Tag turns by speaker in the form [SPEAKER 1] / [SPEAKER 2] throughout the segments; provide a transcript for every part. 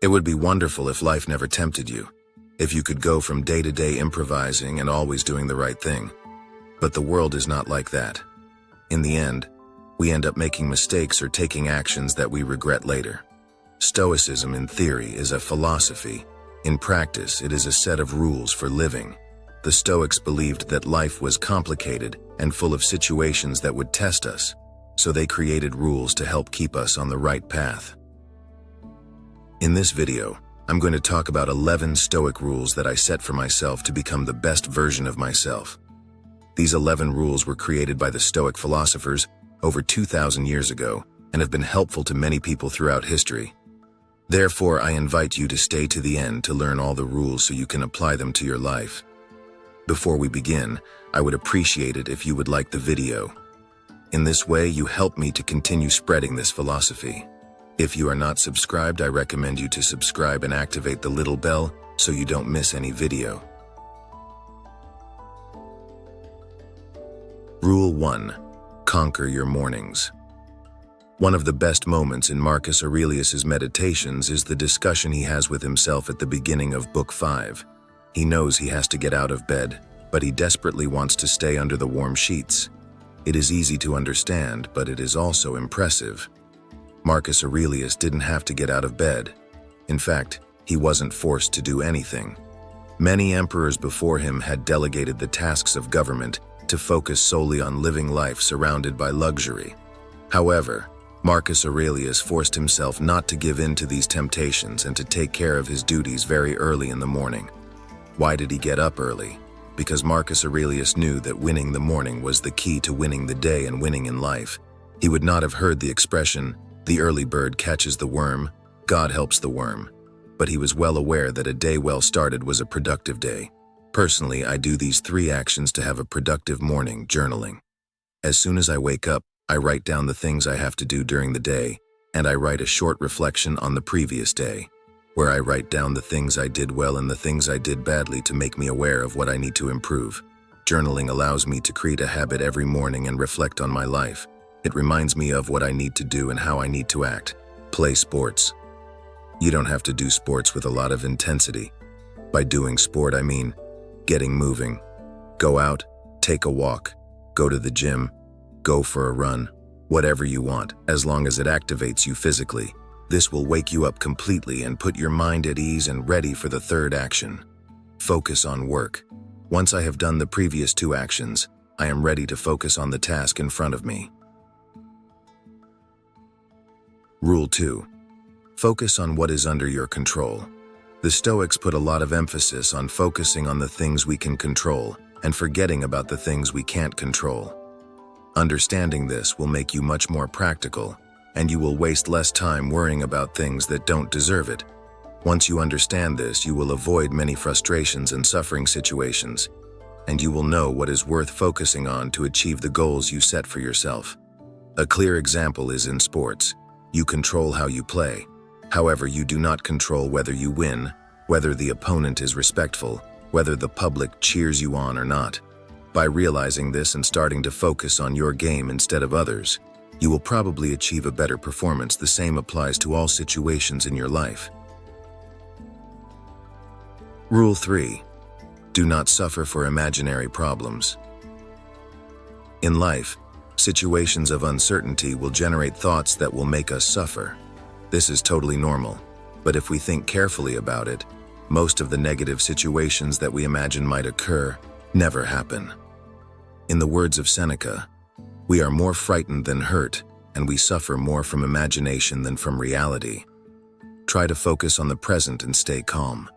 [SPEAKER 1] It would be wonderful if life never tempted you, if you could go from day to day improvising and always doing the right thing. But the world is not like that. In the end, we end up making mistakes or taking actions that we regret later. Stoicism, in theory, is a philosophy. In practice, it is a set of rules for living. The Stoics believed that life was complicated and full of situations that would test us, so they created rules to help keep us on the right path. In this video, I'm going to talk about 11 Stoic rules that I set for myself to become the best version of myself. These 11 rules were created by the Stoic philosophers over 2,000 years ago and have been helpful to many people throughout history. Therefore, I invite you to stay to the end to learn all the rules so you can apply them to your life. Before we begin, I would appreciate it if you would like the video. In this way, you help me to continue spreading this philosophy. If you are not subscribed, I recommend you to subscribe and activate the little bell so you don't miss any video. Rule 1. Conquer your mornings. One of the best moments in Marcus Aurelius's Meditations is the discussion he has with himself at the beginning of Book 5. He knows he has to get out of bed, but he desperately wants to stay under the warm sheets. It is easy to understand, but it is also impressive. Marcus Aurelius didn't have to get out of bed. In fact, he wasn't forced to do anything. Many emperors before him had delegated the tasks of government to focus solely on living life surrounded by luxury. However, Marcus Aurelius forced himself not to give in to these temptations and to take care of his duties very early in the morning. Why did he get up early? Because Marcus Aurelius knew that winning the morning was the key to winning the day and winning in life. He would not have heard the expression, "The early bird catches the worm, God helps the worm." But he was well aware that a day well started was a productive day. Personally, I do these 3 actions to have a productive morning: journaling. As soon as I wake up, I write down the things I have to do during the day, and I write a short reflection on the previous day, where I write down the things I did well and the things I did badly to make me aware of what I need to improve. Journaling allows me to create a habit every morning and reflect on my life. It reminds me of what I need to do and how I need to act. Play sports. You don't have to do sports with a lot of intensity. By doing sport, I mean getting moving. Go out, take a walk, go to the gym, go for a run, whatever you want, as long as it activates you physically. This will wake you up completely and put your mind at ease and ready for the 3rd action. Focus on work. Once I have done the previous 2 actions, I am ready to focus on the task in front of me. Rule 2. Focus on what is under your control. The Stoics put a lot of emphasis on focusing on the things we can control and forgetting about the things we can't control. Understanding this will make you much more practical, and you will waste less time worrying about things that don't deserve it. Once you understand this, you will avoid many frustrations and suffering situations, and you will know what is worth focusing on to achieve the goals you set for yourself. A clear example is in sports. You control how you play. However, you do not control whether you win, whether the opponent is respectful, whether the public cheers you on or not. By realizing this and starting to focus on your game instead of others, you will probably achieve a better performance. The same applies to all situations in your life. Rule 3. Do not suffer for imaginary problems. In life, situations of uncertainty will generate thoughts that will make us suffer. This is totally normal, but if we think carefully about it, most of the negative situations that we imagine might occur never happen. In the words of Seneca, we are more frightened than hurt, and we suffer more from imagination than from reality. Try to focus on the present and stay calm.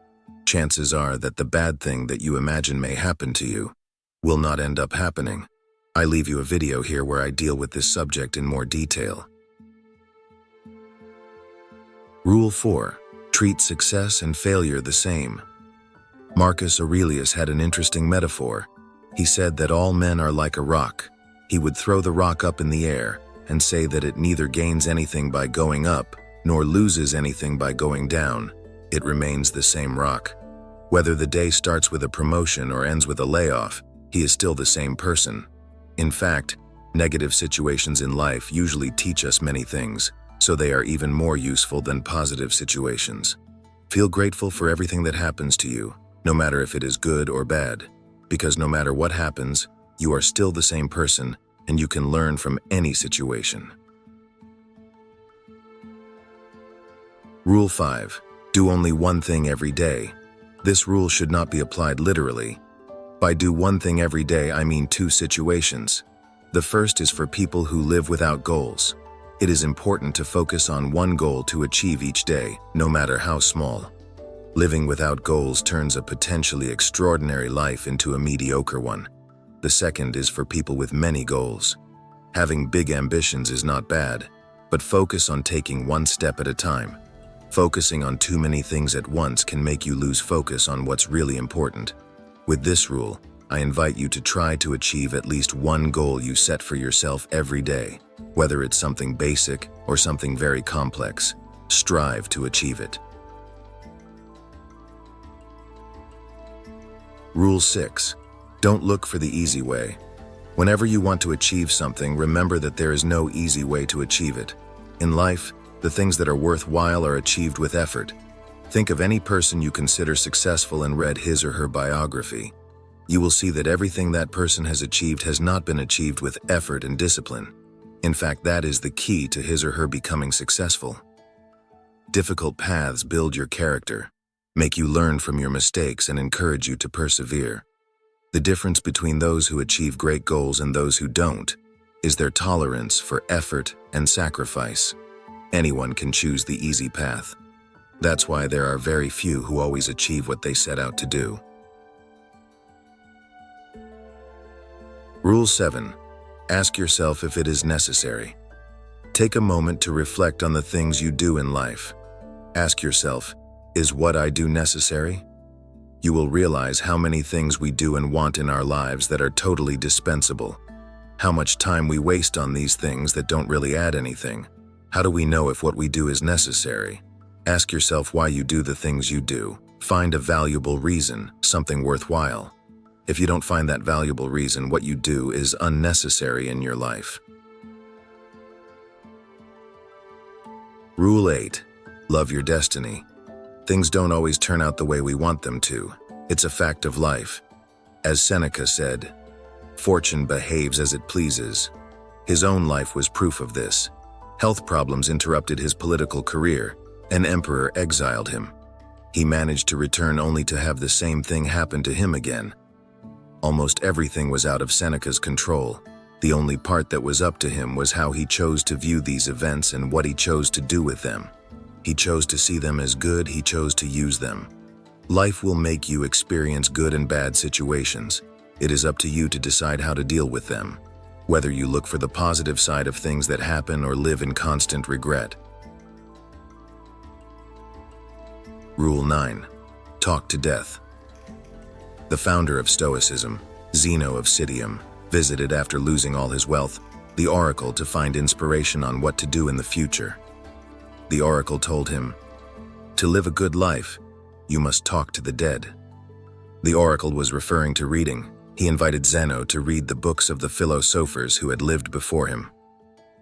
[SPEAKER 1] Chances are that the bad thing that you imagine may happen to you will not end up happening. I leave you a video here where I deal with this subject in more detail. Rule 4. Treat success and failure the same. Marcus Aurelius had an interesting metaphor. He said that all men are like a rock. He would throw the rock up in the air and say that it neither gains anything by going up nor loses anything by going down. It remains the same rock. Whether the day starts with a promotion or ends with a layoff, he is still the same person. In fact, negative situations in life usually teach us many things, so they are even more useful than positive situations. Feel grateful for everything that happens to you, no matter if it is good or bad, because no matter what happens, you are still the same person and you can learn from any situation. Rule 5. Do only one thing every day. This rule should not be applied literally. By do one thing every day, I mean two situations. The first is for people who live without goals. It is important to focus on one goal to achieve each day, no matter how small. Living without goals turns a potentially extraordinary life into a mediocre one. The second is for people with many goals. Having big ambitions is not bad, but focus on taking one step at a time. Focusing on too many things at once can make you lose focus on what's really important. With this rule, I invite you to try to achieve at least one goal you set for yourself every day. Whether it's something basic or something very complex, strive to achieve it. Rule 6. Don't look for the easy way. Whenever you want to achieve something, remember that there is no easy way to achieve it. In life, the things that are worthwhile are achieved with effort. Think of any person you consider successful and read his or her biography. You will see that everything that person has achieved has not been achieved with effort and discipline. In fact, that is the key to his or her becoming successful. Difficult paths build your character, make you learn from your mistakes, and encourage you to persevere. The difference between those who achieve great goals and those who don't is their tolerance for effort and sacrifice. Anyone can choose the easy path. That's why there are very few who always achieve what they set out to do. Rule 7. Ask yourself if it is necessary. Take a moment to reflect on the things you do in life. Ask yourself, is what I do necessary? You will realize how many things we do and want in our lives that are totally dispensable. How much time we waste on these things that don't really add anything. How do we know if what we do is necessary? Ask yourself why you do the things you do. Find a valuable reason, something worthwhile. If you don't find that valuable reason, what you do is unnecessary in your life. Rule 8. Love your destiny. Things don't always turn out the way we want them to. It's a fact of life. As Seneca said, "Fortune behaves as it pleases." His own life was proof of this. Health problems interrupted his political career. An emperor exiled him. He managed to return only to have the same thing happen to him again. Almost everything was out of Seneca's control. The only part that was up to him was how he chose to view these events and what he chose to do with them. He chose to see them as good, he chose to use them. Life will make you experience good and bad situations. It is up to you to decide how to deal with them, whether you look for the positive side of things that happen or live in constant regret. Rule 9. Talk to death. The founder of Stoicism, Zeno of Citium, visited after losing all his wealth, the oracle to find inspiration on what to do in the future. The oracle told him, "To live a good life, you must talk to the dead." The oracle was referring to reading. He invited Zeno to read the books of the philosophers who had lived before him.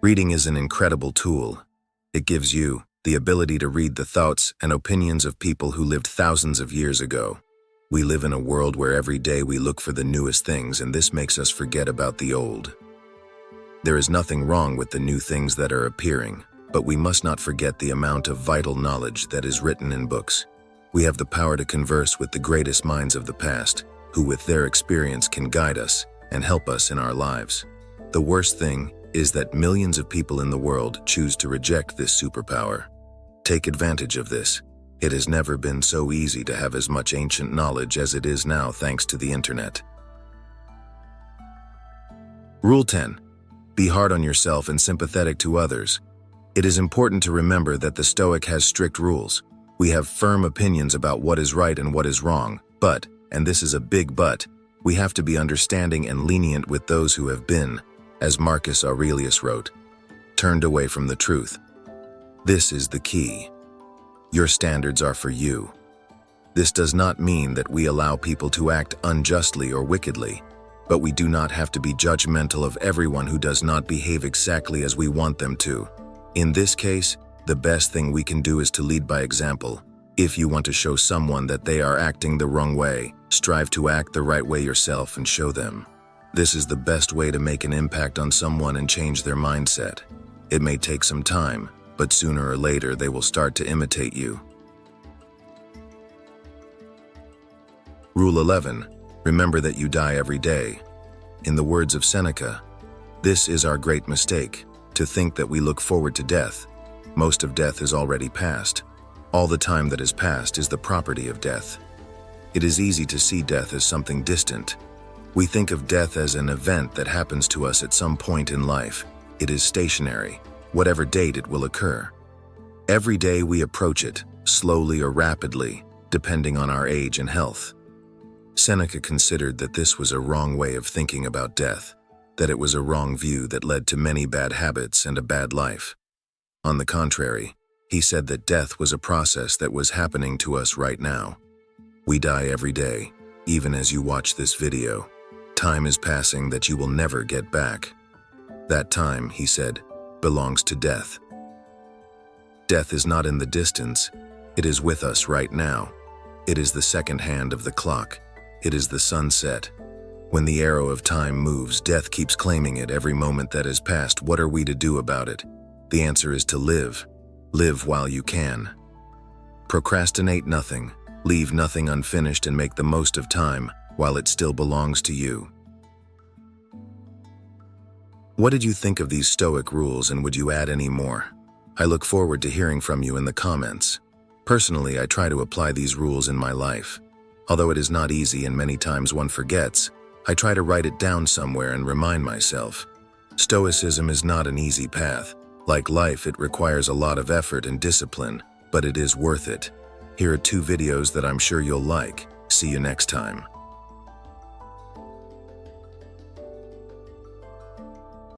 [SPEAKER 1] Reading is an incredible tool. It gives you the ability to read the thoughts and opinions of people who lived thousands of years ago. We live in a world where every day we look for the newest things, and this makes us forget about the old. There is nothing wrong with the new things that are appearing, but we must not forget the amount of vital knowledge that is written in books. We have the power to converse with the greatest minds of the past, who with their experience can guide us and help us in our lives. The worst thing is that millions of people in the world choose to reject this superpower. Take advantage of this. It has never been so easy to have as much ancient knowledge as it is now thanks to the internet. Rule 10. Be hard on yourself and sympathetic to others. It is important to remember that the Stoic has strict rules. We have firm opinions about what is right and what is wrong, but, and this is a big but, we have to be understanding and lenient with those who have been, as Marcus Aurelius wrote, turned away from the truth. This is the key. Your standards are for you. This does not mean that we allow people to act unjustly or wickedly, but we do not have to be judgmental of everyone who does not behave exactly as we want them to. In this case, the best thing we can do is to lead by example. If you want to show someone that they are acting the wrong way, strive to act the right way yourself and show them. This is the best way to make an impact on someone and change their mindset. It may take some time, but sooner or later they will start to imitate you. Rule 11. Remember that you die every day. In the words of Seneca, "This is our great mistake, to think that we look forward to death. Most of death is already past. All the time that is past is the property of death." It is easy to see death as something distant. We think of death as an event that happens to us at some point in life. It is stationary, whatever date it will occur. Every day we approach it, slowly or rapidly, depending on our age and health. Seneca considered that this was a wrong way of thinking about death, that it was a wrong view that led to many bad habits and a bad life. On the contrary, he said that death was a process that was happening to us right now. We die every day, even as you watch this video. Time is passing that you will never get back. That time, he said, belongs to death. Death is not in the distance, it is with us right now. It is the second hand of the clock. It is the sunset. When the arrow of time moves, death keeps claiming it every moment that has passed. What are we to do about it? The answer is to live. Live while you can. Procrastinate nothing, leave nothing unfinished, and make the most of time while it still belongs to you. What did you think of these Stoic rules, and would you add any more? I look forward to hearing from you in the comments. Personally, I try to apply these rules in my life. Although it is not easy and many times one forgets, I try to write it down somewhere and remind myself. Stoicism is not an easy path. Like life, it requires a lot of effort and discipline, but it is worth it. Here are 2 videos that I'm sure you'll like. See you next time.